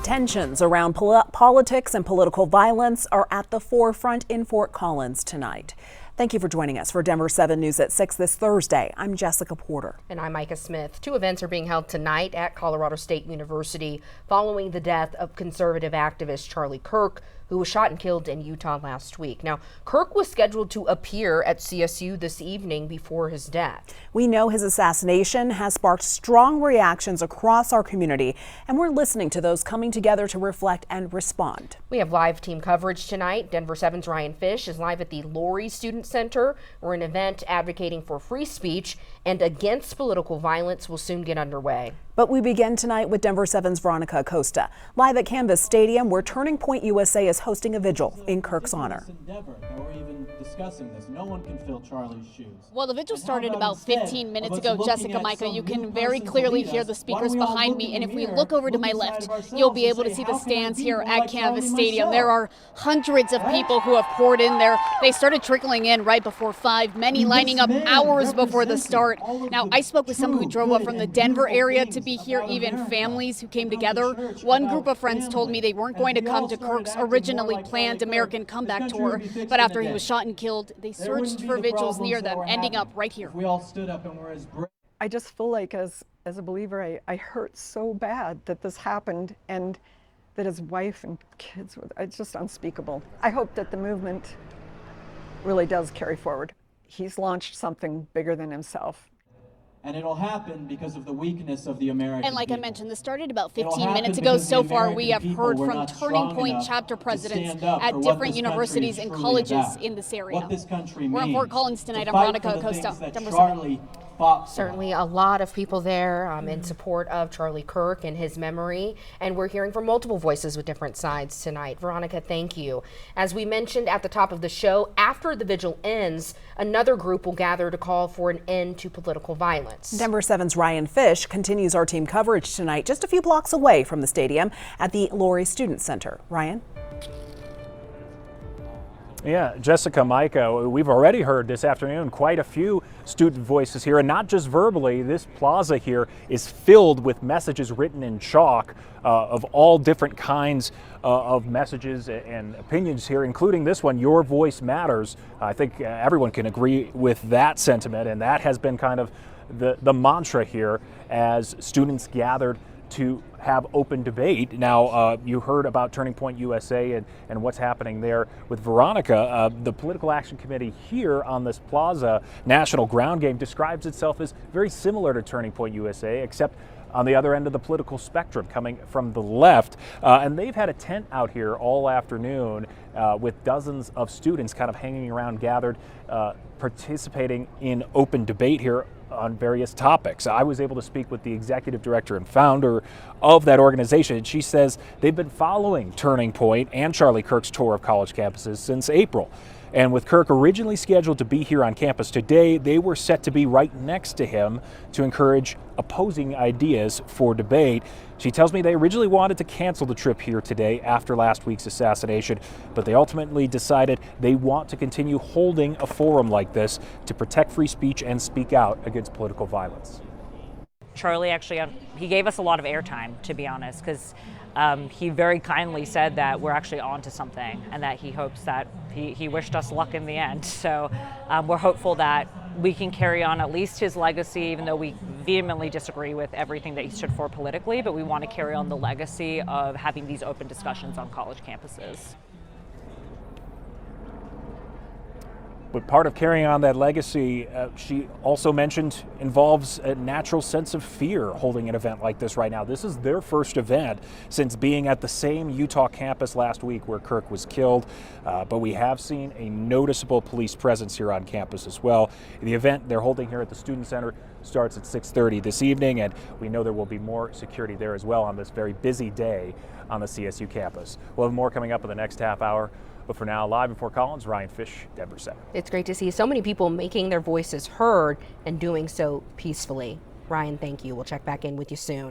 Tensions around politics and political violence are at the forefront in Fort Collins tonight. Thank you for joining us for Denver 7 News at 6 this Thursday. I'm Jessica Porter. And I'm Micah Smith. Two events are being held tonight at Colorado State University following the death of conservative activist Charlie Kirk, who was shot and killed in Utah last week. Now, Kirk was scheduled to appear at CSU this evening before his death. We know his assassination has sparked strong reactions across our community, and we're listening to those coming together to reflect and respond. We have live team coverage tonight. Denver 7's Ryan Fish is live at the Laurie Student Center, where an event advocating for free speech and against political violence will soon get underway. But we begin tonight with Denver 7's Veronica Acosta, live at Canvas Stadium, where Turning Point USA is hosting a vigil in Kirk's honor. No one can fill Charlie's shoes. Well, the vigil started about 15 minutes ago, Jessica, Micah. You can very clearly hear the speakers behind me, and if we look over to my left, you'll be able to see the stands here at Canvas Stadium. There are hundreds of people who have poured in there. They started trickling in right before 5, many lining up hours before the start. Now, I spoke with some who drove up from the Denver area to be here, even families who came together. One group of friends told me they weren't going to come to Kirk's originally planned American comeback tour, but after he was shot and killed, they searched for vigils near them, ending up right here. We all stood up and were as brave. I just feel like as a believer, I hurt so bad that this happened and that his wife and kids were, it's just unspeakable. I hope that the movement really does carry forward. He's launched something bigger than himself. And it'll happen because of the weakness of the American And like people. I mentioned, this started about 15 minutes ago. So far, we have heard from Turning Point chapter presidents at different universities and colleges in this area. We're in Fort Collins tonight. I'm Veronica Acosta, Denver 7. Certainly a lot of people there in support of Charlie Kirk and his memory, and we're hearing from multiple voices with different sides tonight. Veronica, thank you. As we mentioned at the top of the show, after the vigil ends, another group will gather to call for an end to political violence. Denver 7's Ryan Fish continues our team coverage tonight just a few blocks away from the stadium at the Laurie Student Center. Ryan? Yeah, Jessica, Micah, we've already heard this afternoon quite a few student voices here, and not just verbally. This plaza here is filled with messages written in chalk of all different kinds of messages and opinions here, including this one, "Your voice matters." I think everyone can agree with that sentiment, and that has been kind of the mantra here as students gathered to have open debate. Now, you heard about Turning Point USA and what's happening there with Veronica. The Political Action Committee here on this plaza national ground game describes itself as very similar to Turning Point USA, except on the other end of the political spectrum, coming from the left. And they've had a tent out here all afternoon with dozens of students kind of hanging around, gathered, participating in open debate here on various topics. I was able to speak with the executive director and founder of that organization. She says they've been following Turning Point and Charlie Kirk's tour of college campuses since April. And with Kirk originally scheduled to be here on campus today, they were set to be right next to him to encourage opposing ideas for debate. She tells me they originally wanted to cancel the trip here today after last week's assassination, but they ultimately decided they want to continue holding a forum like this to protect free speech and speak out against political violence. Charlie actually, he gave us a lot of airtime, to be honest, because he very kindly said that we're actually on to something and that he hopes that he wished us luck in the end. So we're hopeful that we can carry on at least his legacy, even though we vehemently disagree with everything that he stood for politically, but we want to carry on the legacy of having these open discussions on college campuses. But part of carrying on that legacy, she also mentioned, involves a natural sense of fear holding an event like this right now. This is their first event since being at the same Utah campus last week where Kirk was killed. But we have seen a noticeable police presence here on campus as well. The event they're holding here at the Student Center starts at 6:30 this evening, and we know there will be more security there as well on this very busy day on the CSU campus. We'll have more coming up in the next half hour. But for now, live in Fort Collins, Ryan Fish, Denver 7. It's great to see so many people making their voices heard and doing so peacefully. Ryan, thank you. We'll check back in with you soon.